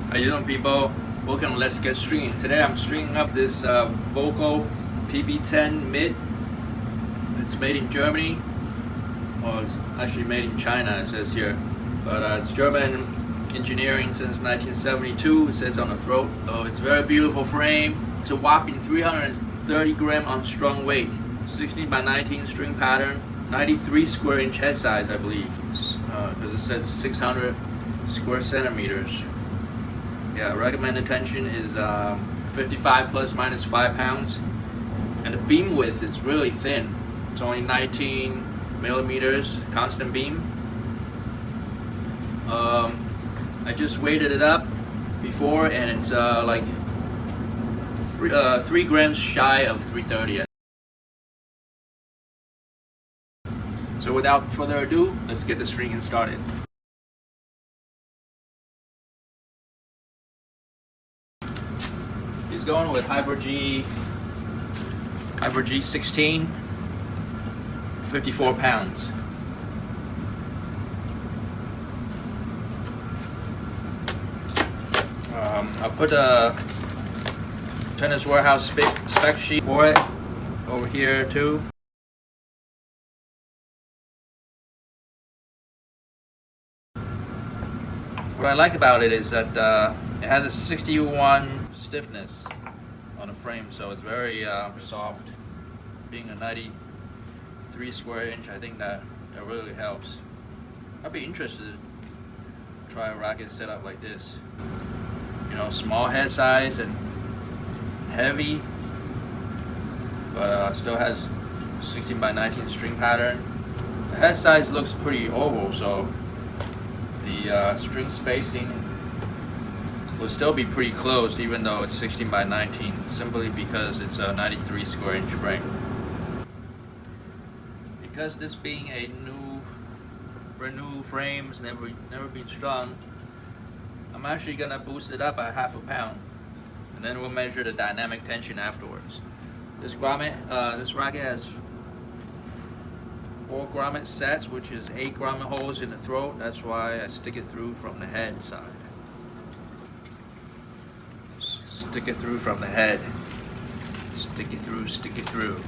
How you doing, people? Welcome to Let's Get Stringing. Today I'm stringing up this Vemo PB10 mid. It's made in Germany. Well, it's actually made in China, it says here. But it's German engineering since 1972, it says on the throat. So it's a very beautiful frame. It's a whopping 330 gram unstrung weight. 16 by 19 string pattern. 93 square inch head size, I believe. Because it says 600 square centimeters. Yeah, recommended tension is 55 plus minus 5 pounds. And the beam width is really thin. It's only 19 millimeters constant beam. I just weighted it up before and it's like 3 grams shy of 330. So without further ado, let's get the stringing started. He's going with Hyper G16, 54 pounds. I'll put a Tennis Warehouse spec sheet for it over here too. What I like about it is that it has a 61 stiffness on the frame, so it's very soft. Being a 93 square inch, I think that really helps. I'd be interested to try a racket setup like this. You know, small head size and heavy, but still has 16 by 19 string pattern. The head size looks pretty oval, so the string spacing will still be pretty close even though it's 16 by 19, simply because it's a 93 square inch frame. Because this being a brand new frame, it's never been strung, I'm actually gonna boost it up by half a pound, and then we'll measure the dynamic tension afterwards. This racket has 4 grommet sets, which is 8 grommet holes in the throat. That's why I stick it through from the head side. Stick it through from the head. Stick it through, stick it through.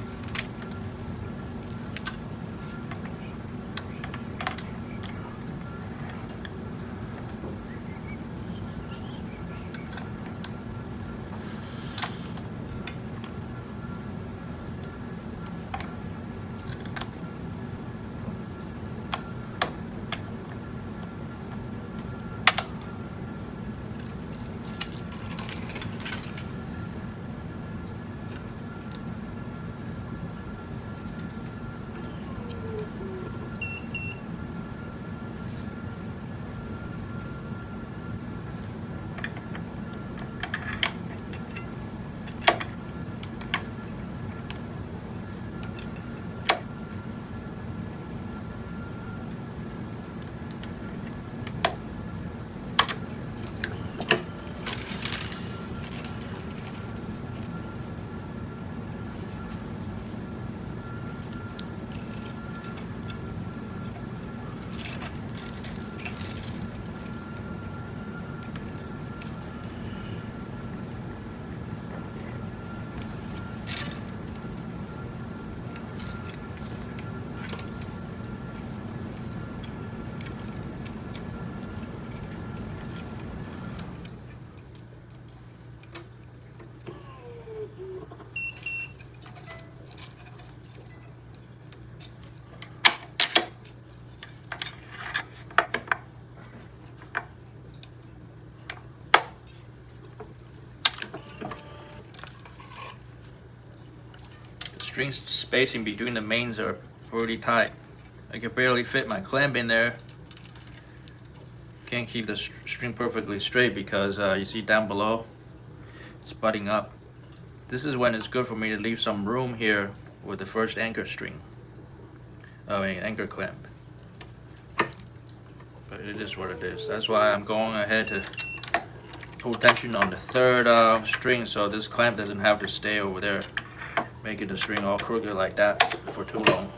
String spacing between the mains are pretty tight. I can barely fit my clamp in there. Can't keep the string perfectly straight because you see down below it's butting up. This is when it's good for me to leave some room here with the first anchor string. Anchor clamp. But it is what it is. That's why I'm going ahead to pull tension on the third string so this clamp doesn't have to stay over there, making the string all crooked like that for too long.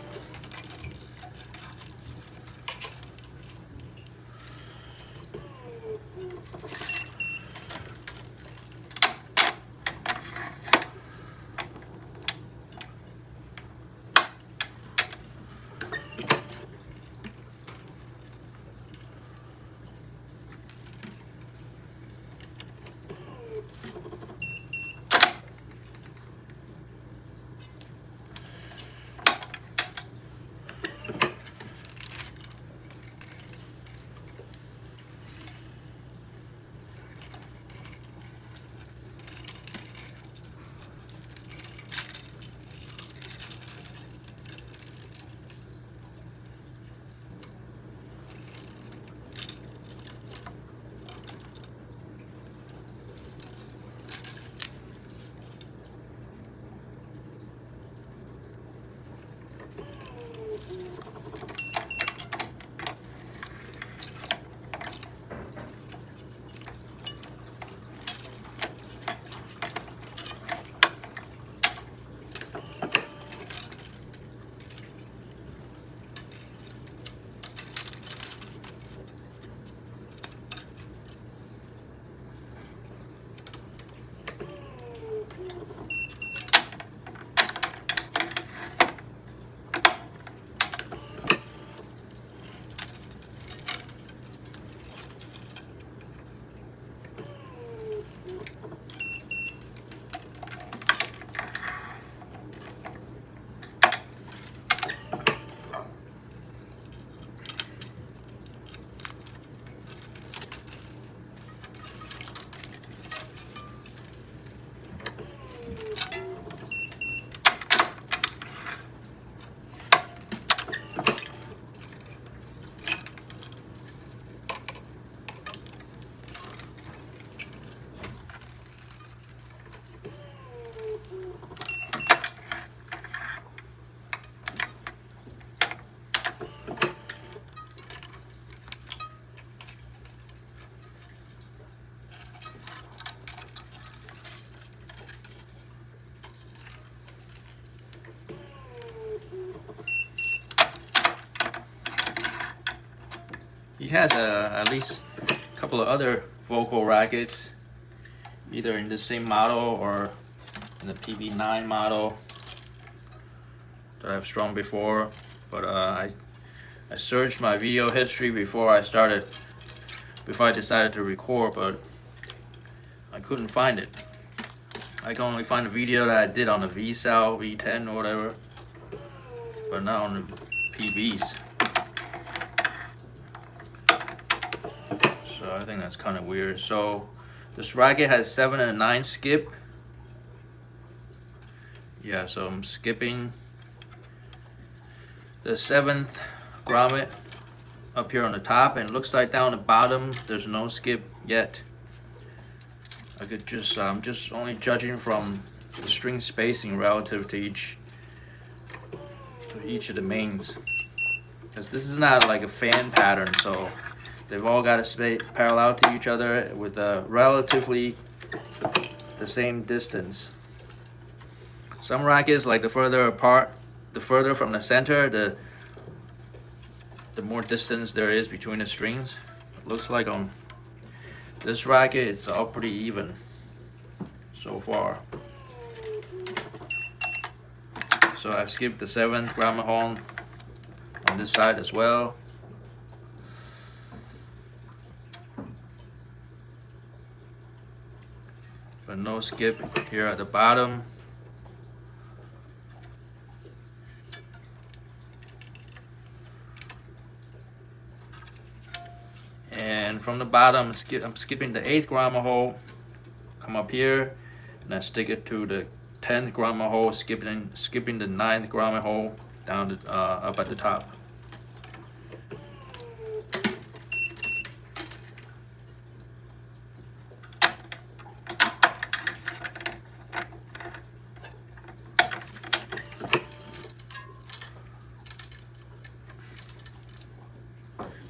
He has at least a couple of other Vocal rackets, either in the same model or in the PB9 model that I've strung before. But I searched my video history before I decided to record, but I couldn't find it. I can only find a video that I did on the V10 or whatever, but not on the PBs. So I think that's kind of weird. So this racket has 7 and 9 skip. Yeah, so I'm skipping the 7th grommet up here on the top, and it looks like down the bottom there's no skip yet. I could just I'm just only judging from the string spacing relative to each of the mains, because this is not like a fan pattern, so they've all got to stay parallel to each other with relatively the same distance. Some rackets, like the further apart, the further from the center, the more distance there is between the strings. It looks like on this racket it's all pretty even so far. So I've skipped the 7th grommet hole on this side as well. But no skip here at the bottom. And from the bottom, I'm skipping the 8th grommet hole, come up here, and I stick it to the 10th grommet hole, skipping the 9th grommet hole down up at the top.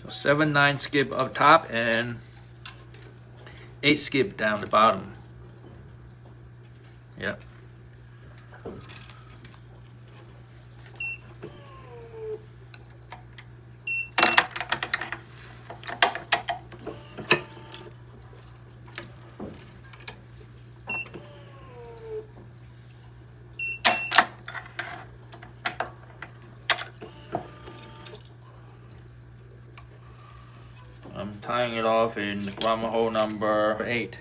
So 7-9 skip up top and 8 skip down the bottom. Yep. I'm tying it off in grommet hole number 8.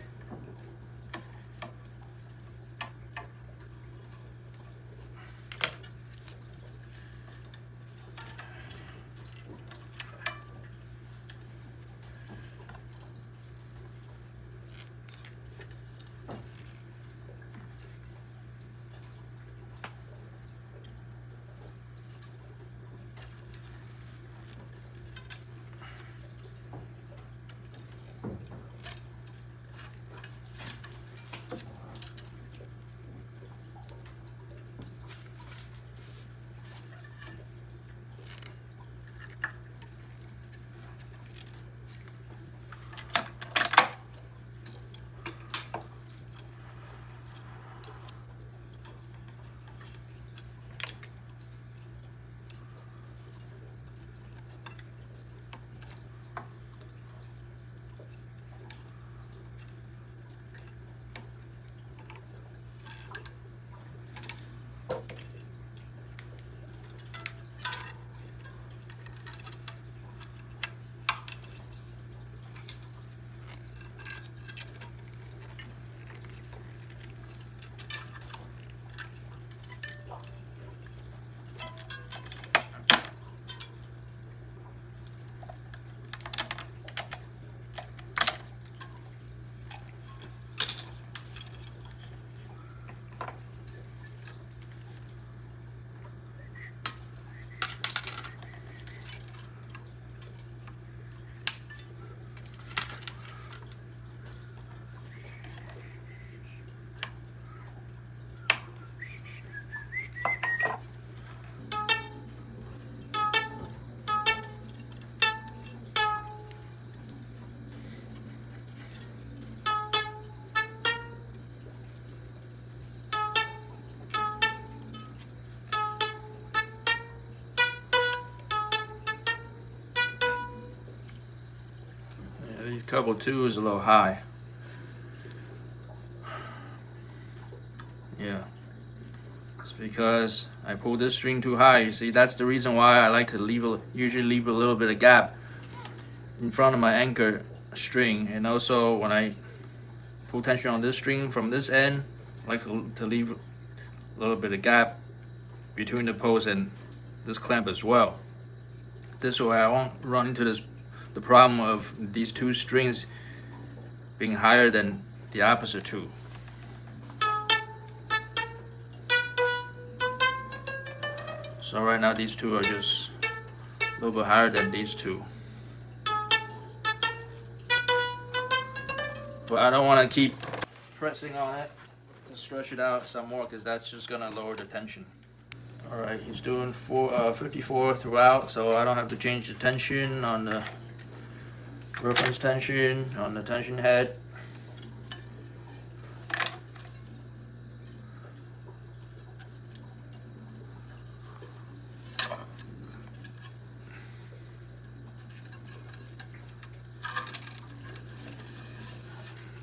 couple 2 is a little high. Yeah, it's because I pulled this string too high. You see, that's the reason why I like to usually leave a little bit of gap in front of my anchor string. And also when I pull tension on this string from this end, I like to leave a little bit of gap between the post and this clamp as well. This way I won't run into the problem of these 2 strings being higher than the opposite 2. So right now these 2 are just a little bit higher than these 2. But I don't want to keep pressing on it to stretch it out some more, because that's just going to lower the tension. Alright, he's doing 54 throughout, so I don't have to change the tension on the reference tension, on the tension head.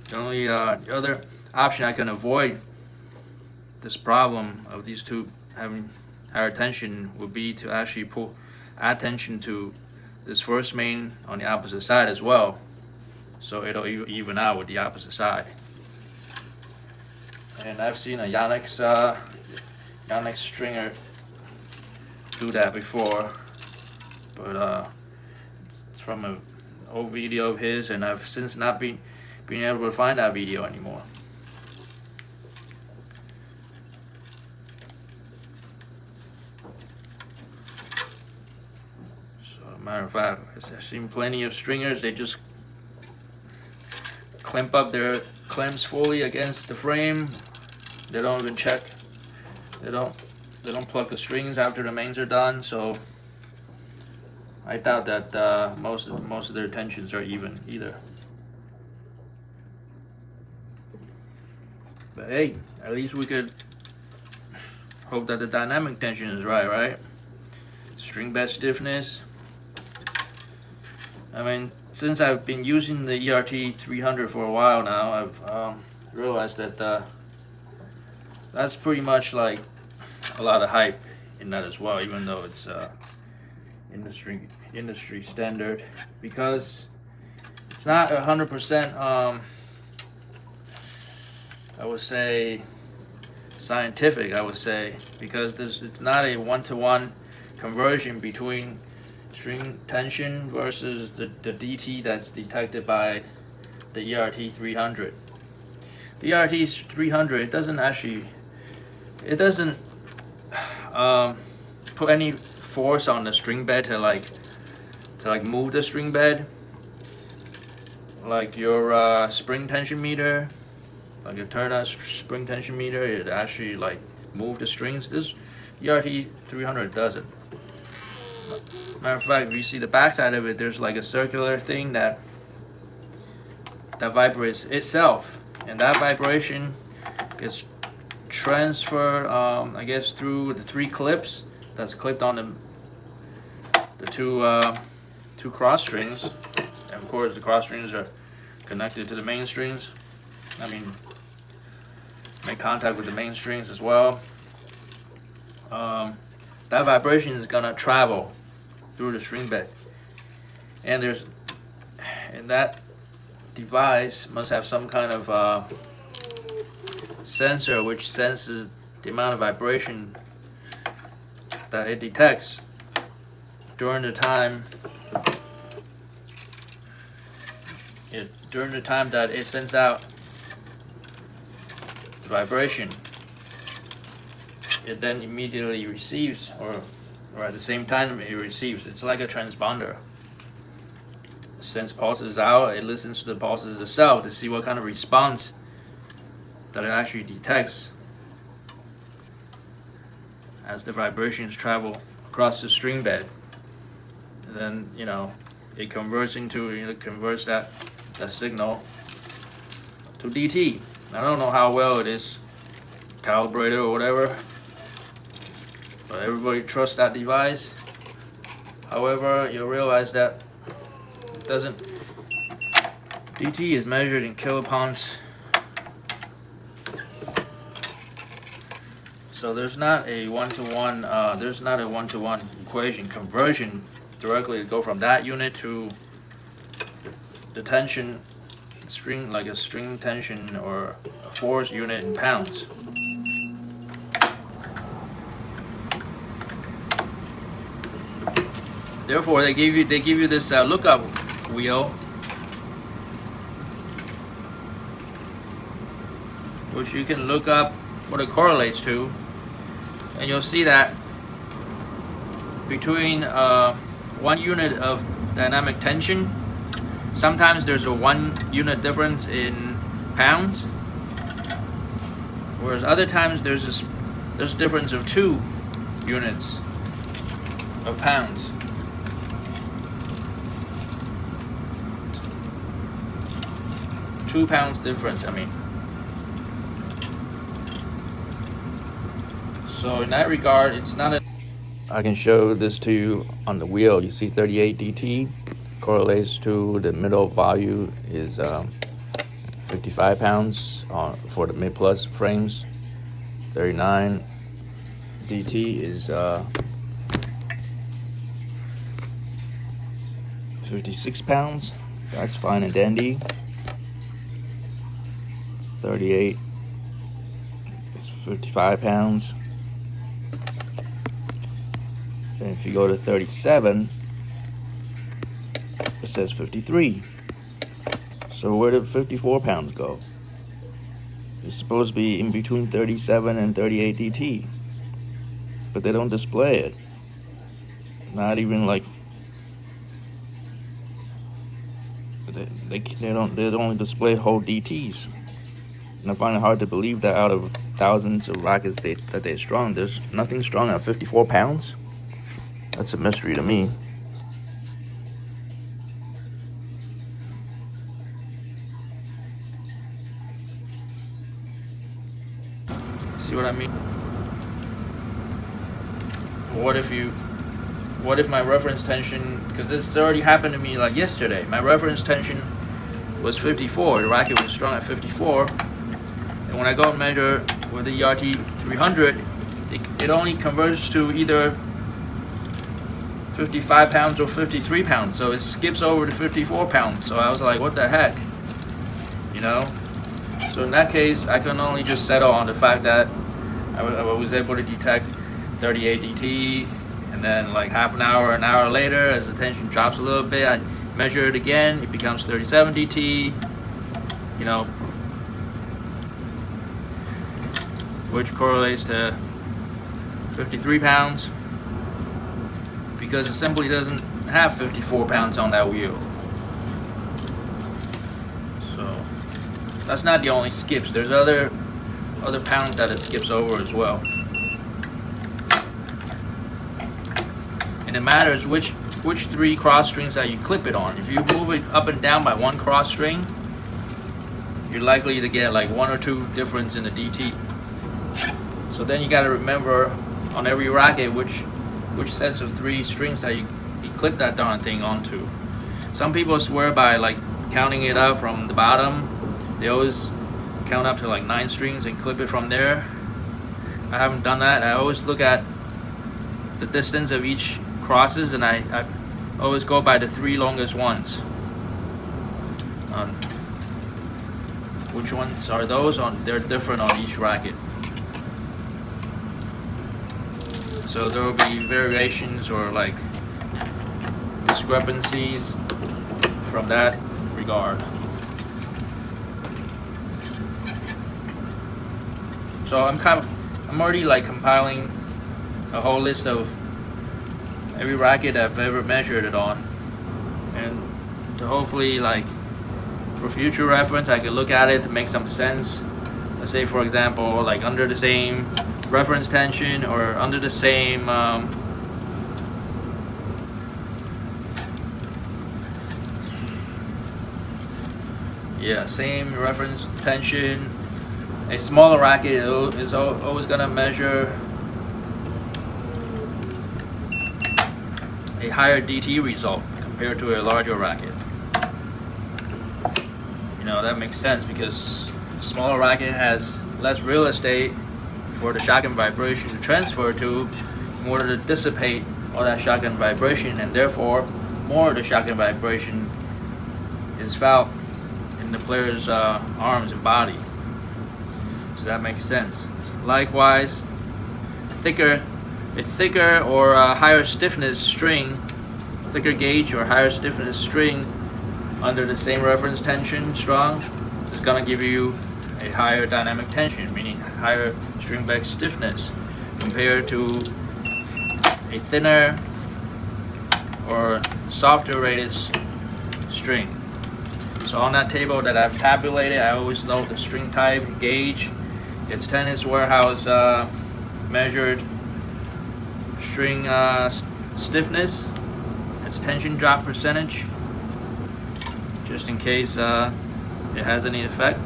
The only other option I can avoid this problem of these 2 having higher tension would be to actually add tension to this first main on the opposite side as well, so it'll even out with the opposite side. And I've seen a Yannick's stringer do that before, but it's from an old video of his, and I've since not been able to find that video anymore. So, matter of fact, I've seen plenty of stringers, they just clamp up their clamps fully against the frame. They don't even check. They don't plug the strings after the mains are done. So I doubt that most of their tensions are even either. But hey, at least we could hope that the dynamic tension is right? String bed stiffness. I mean, since I've been using the ERT300 for a while now, I've realized that that's pretty much like a lot of hype in that as well, even though it's industry standard, because it's not 100%. I would say scientific. I would say because it's not a one-to-one conversion between string tension versus the DT that's detected by the ERT300. The ERT300 it doesn't put any force on the string bed to like move the string bed like your spring tension meter. Like a turn-on spring tension meter, it actually like move the strings. This ERT300 doesn't. Matter of fact, if you see the backside of it, there's like a circular thing that vibrates itself, and that vibration gets transferred, I guess, through the 3 clips that's clipped on the two cross strings, and of course the cross strings are connected to the main strings. I mean, make contact with the main strings as well. That vibration is gonna travel through the string bed, and that device must have some kind of sensor which senses the amount of vibration that it detects during the time that it sends out the vibration. It then immediately receives, or at the same time it receives. It's like a transponder. It sends pulses out, it listens to the pulses itself to see what kind of response that it actually detects as the vibrations travel across the string bed. And then, it converts that signal to DT. I don't know how well it is calibrated or whatever, but everybody trusts that device. However, you'll realize that DT is measured in kilopounds. So there's not a one-to-one equation conversion directly to go from that unit to the tension string, like a string tension or a force unit in pounds. Therefore, they give you this lookup wheel, which you can look up what it correlates to, and you'll see that between 1 unit of dynamic tension, sometimes there's a 1 unit difference in pounds, whereas other times there's a difference of 2 units of pounds. £2 difference, I mean. So in that regard, it's not a... I can show this to you on the wheel. You see 38 DT correlates to the middle value is 55 pounds for the mid plus frames. 39 DT is 56 pounds. That's fine and dandy. 38 is 55 pounds. And if you go to 37, it says 53. So where did 54 pounds go? It's supposed to be in between 37 and 38 DT, but they don't display it. Not even like they only display whole DTs. And I find it hard to believe that out of thousands of rackets that they strung, there's nothing strung at 54 pounds. That's a mystery to me. See what I mean? What if my reference tension, because this already happened to me like yesterday, my reference tension was 54, the racket was strung at 54, and when I go and measure with the ERT300, it only converts to either 55 pounds or 53 pounds, so it skips over to 54 pounds. So I was like, what the heck, you know? So in that case, I can only just settle on the fact that I was able to detect 38 DT, and then like an hour later, as the tension drops a little bit, I measure it again, it becomes 37 DT, you know, which correlates to 53 pounds. Because it simply doesn't have 54 pounds on that wheel. So that's not the only skips. There's other pounds that it skips over as well. And it matters which 3 cross strings that you clip it on. If you move it up and down by 1 cross string, you're likely to get like 1 or 2 difference in the DT. So then you got to remember on every racket which sets of 3 strings that you clip that darn thing onto. Some people swear by like counting it up from the bottom. They always count up to like 9 strings and clip it from there. I haven't done that. I always look at the distance of each crosses, and I always go by the 3 longest ones. Which ones are those? They're different on each racket. So there will be variations or like discrepancies from that regard. So I'm already like compiling a whole list of every racket I've ever measured it on, and to hopefully like for future reference I could look at it to make some sense. Let's say for example like under the same reference tension or under the same same reference tension, a smaller racket is always going to measure a higher DT result compared to a larger racket. that makes sense because smaller racket has less real estate for the shotgun vibration to transfer to in order to dissipate all that shotgun vibration, and therefore more of the shotgun vibration is felt in the player's arms and body. So that makes sense. Likewise, a thicker or higher stiffness string, thicker gauge or higher stiffness string under the same reference tension strong is going to give you a higher dynamic tension, meaning higher string bag stiffness compared to a thinner or softer rated string. So on that table that I've tabulated, I always note the string type, gauge, its Tennis Warehouse measured string stiffness, its tension drop percentage, just in case it has any effect.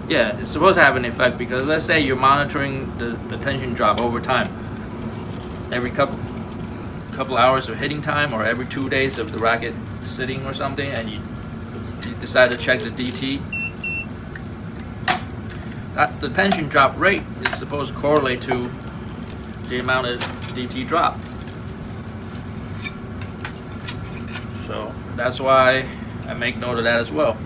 Yeah, it's supposed to have an effect because let's say you're monitoring the tension drop over time, every couple hours of hitting time or every 2 days of the racket sitting or something, and you decide to check the DT. The tension drop rate is supposed to correlate to the amount of DT drop. So that's why I make note of that as well.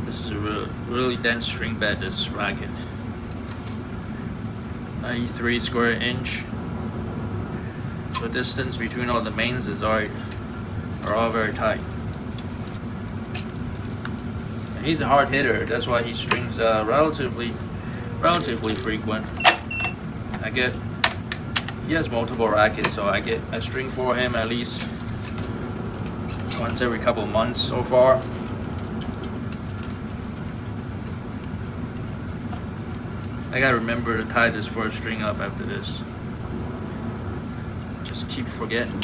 This is a really dense string bed, this racket. 93 square inch. The distance between all the mains are all very tight. And he's a hard hitter, that's why he strings relatively frequent. He has multiple rackets, so I string for him at least once every couple of months so far. I gotta remember to tie this first string up after this. Just keep forgetting.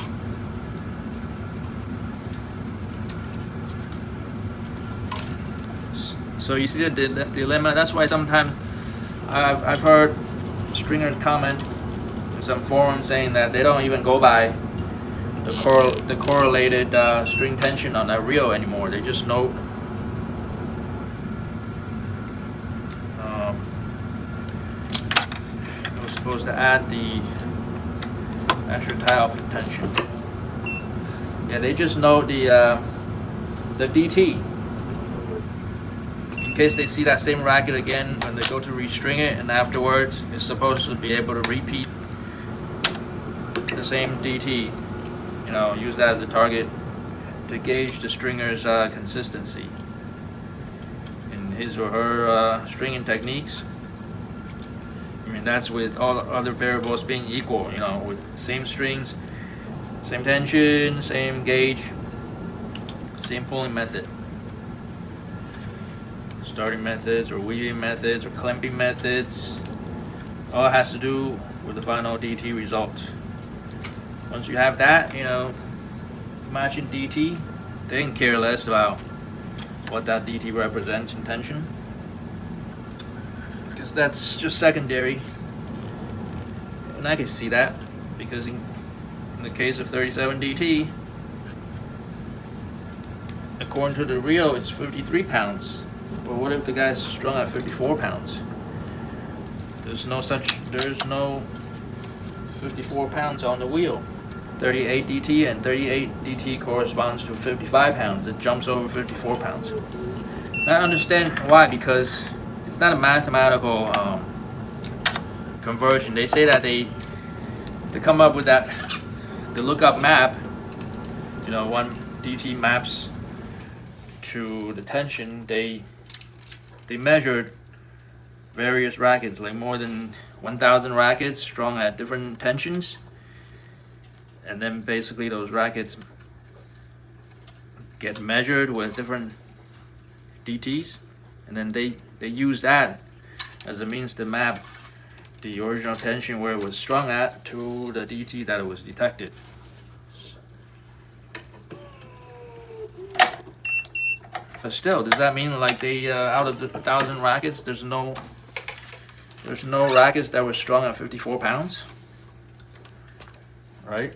So you see the dilemma. That's why sometimes I've heard stringers comment in some forums saying that they don't even go by the correlated string tension on that reel anymore. They just know we're supposed to add the extra tie-off tension. Yeah, they just know the DT. In case they see that same racket again when they go to restring it, and afterwards it's supposed to be able to repeat the same DT. Use that as a target to gauge the stringer's consistency in his or her stringing techniques. I mean, that's with all the other variables being equal, with same strings, same tension, same gauge, same pulling method. Starting methods or weaving methods or clamping methods, all it has to do with the final DT results. Once you have that, matching DT, they can care less about what that DT represents in tension, because that's just secondary. And I can see that because in the case of 37 DT, according to the reel, it's 53 pounds. But what if the guy's strung at 54 pounds? There's no 54 pounds on the wheel. 38 DT and 38 DT corresponds to 55 pounds. It jumps over 54 pounds. I understand why, because it's not a mathematical conversion. They say that they come up with that, the lookup map, when DT maps to the tension, they measured various rackets, like more than 1,000 rackets strung at different tensions, and then basically those rackets get measured with different DTs, and then they use that as a means to map the original tension where it was strung at to the DT that it was detected. But still, does that mean like they out of the 1,000 rackets, there's no rackets that were strung at 54 pounds, right?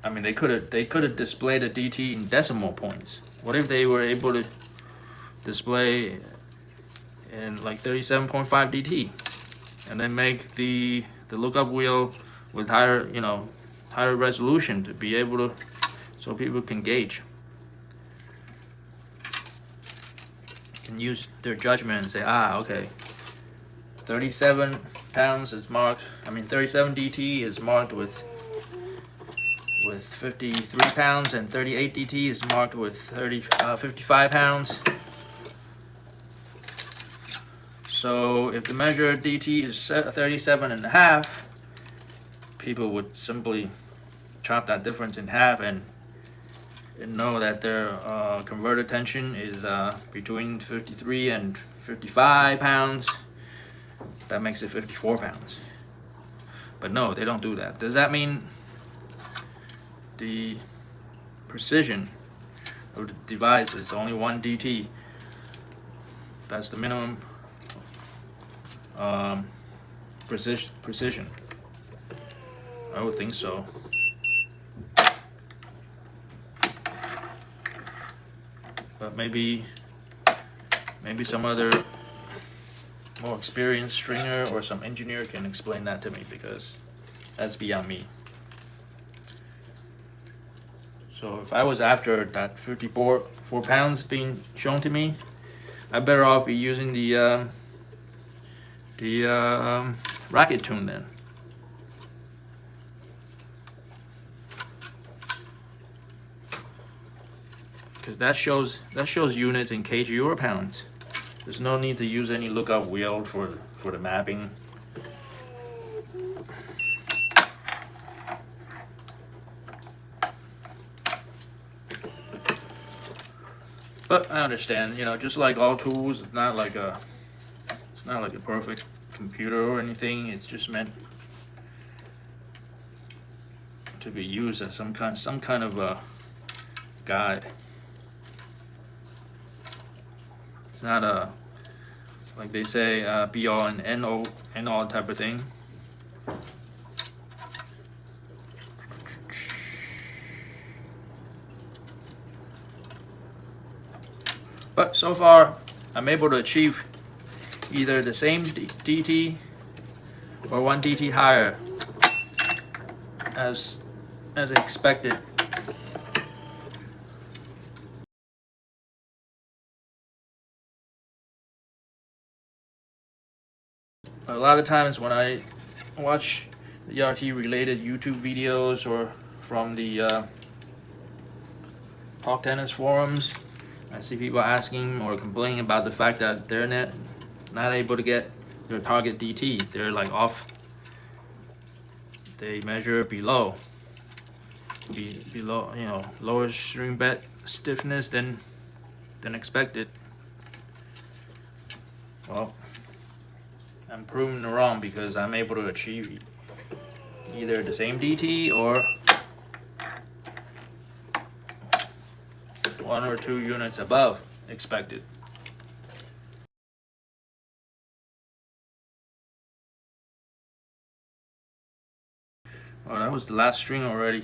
I mean, they could have displayed the DT in decimal points. What if they were able to display in like 37.5 DT, and then make the lookup wheel with higher, you know, higher resolution to be able to, so people can gauge, can use their judgment and say, ah, okay, 37 pounds is marked. I mean, 37 DT is marked with 53 pounds, and 38 DT is marked with 55 pounds. So if the measure DT is 37.5, people would simply chop that difference in half and know that their converted tension is between 53 and 55 pounds. That makes it 54 pounds. But no, they don't do that. Does that mean the precision of the device is only 1 DT? That's the minimum precision. I would think so. But maybe some other more experienced stringer or some engineer can explain that to me, because that's beyond me. So if I was after that 54 pounds being shown to me, I better off be using the racquet tune then. Because that shows units in kg or pounds. There's no need to use any lookup wheel for the mapping. But I understand, you know, just like all tools, it's not like a perfect computer or anything. It's just meant to be used as some kind of a guide. It's not a, like they say, be all and end all type of thing. But so far, I'm able to achieve either the same DT or 1 DT higher as expected. A lot of times when I watch the ERT related YouTube videos or from the Talk Tennis forums, I see people asking or complaining about the fact that they're not able to get their target DT. They're like off. They measure below, you know, lower string bed stiffness than expected. Well, I'm proven wrong, because I'm able to achieve either the same DT or 1 or 2 units above expected. Oh, that was the last string already.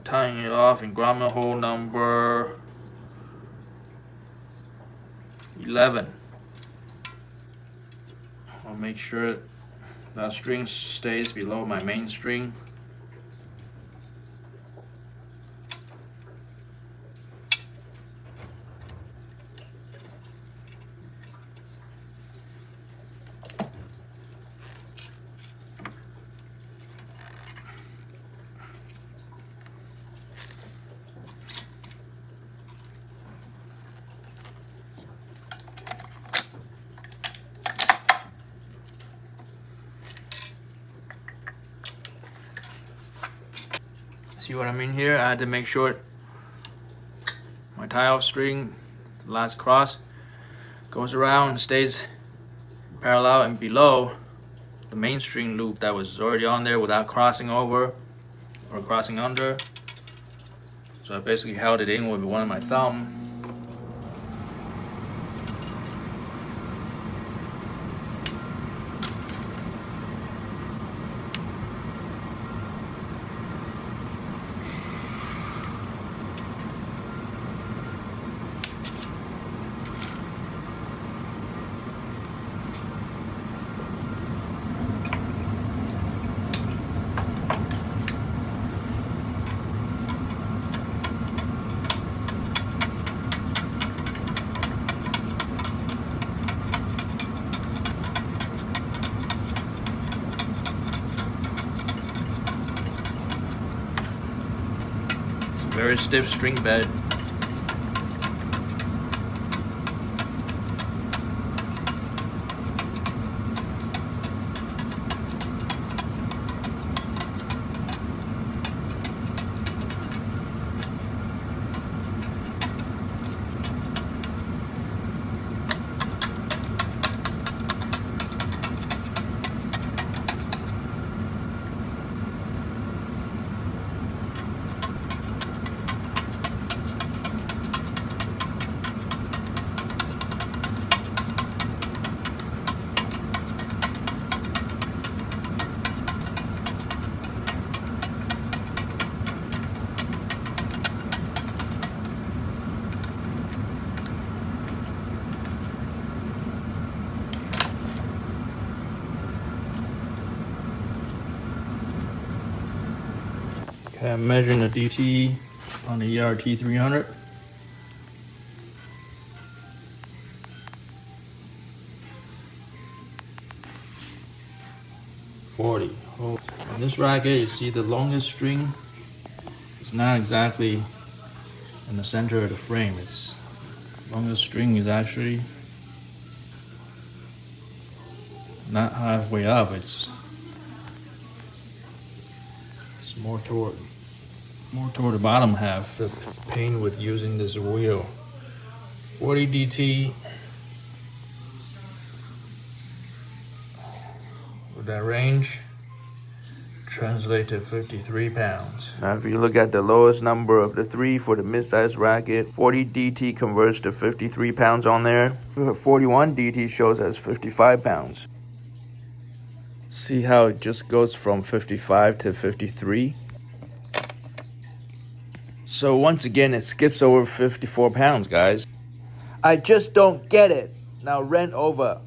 Tying it off in grommet hole number 11. I'll make sure that string stays below my main string. See what I mean here? I had to make sure tie-off string, the last cross, goes around and stays parallel and below the main string loop that was already on there without crossing over or crossing under. So I basically held it in with one of my thumb. Very stiff string bed. Okay, I'm measuring the DT on the ERT300. On this racket, you see the longest string is not exactly in the center of the frame. Its longest string is actually not halfway up. It's more toward the bottom half. The pain with using this wheel. 40 DT. With that range, translate to 53 pounds. Now if you look at the lowest number of the three for the mid-size racket, 40 DT converts to 53 pounds on there. 41 DT shows as 55 pounds. See how it just goes from 55 to 53? So once again, it skips over 54 pounds, guys. I just don't get it. Now rent over.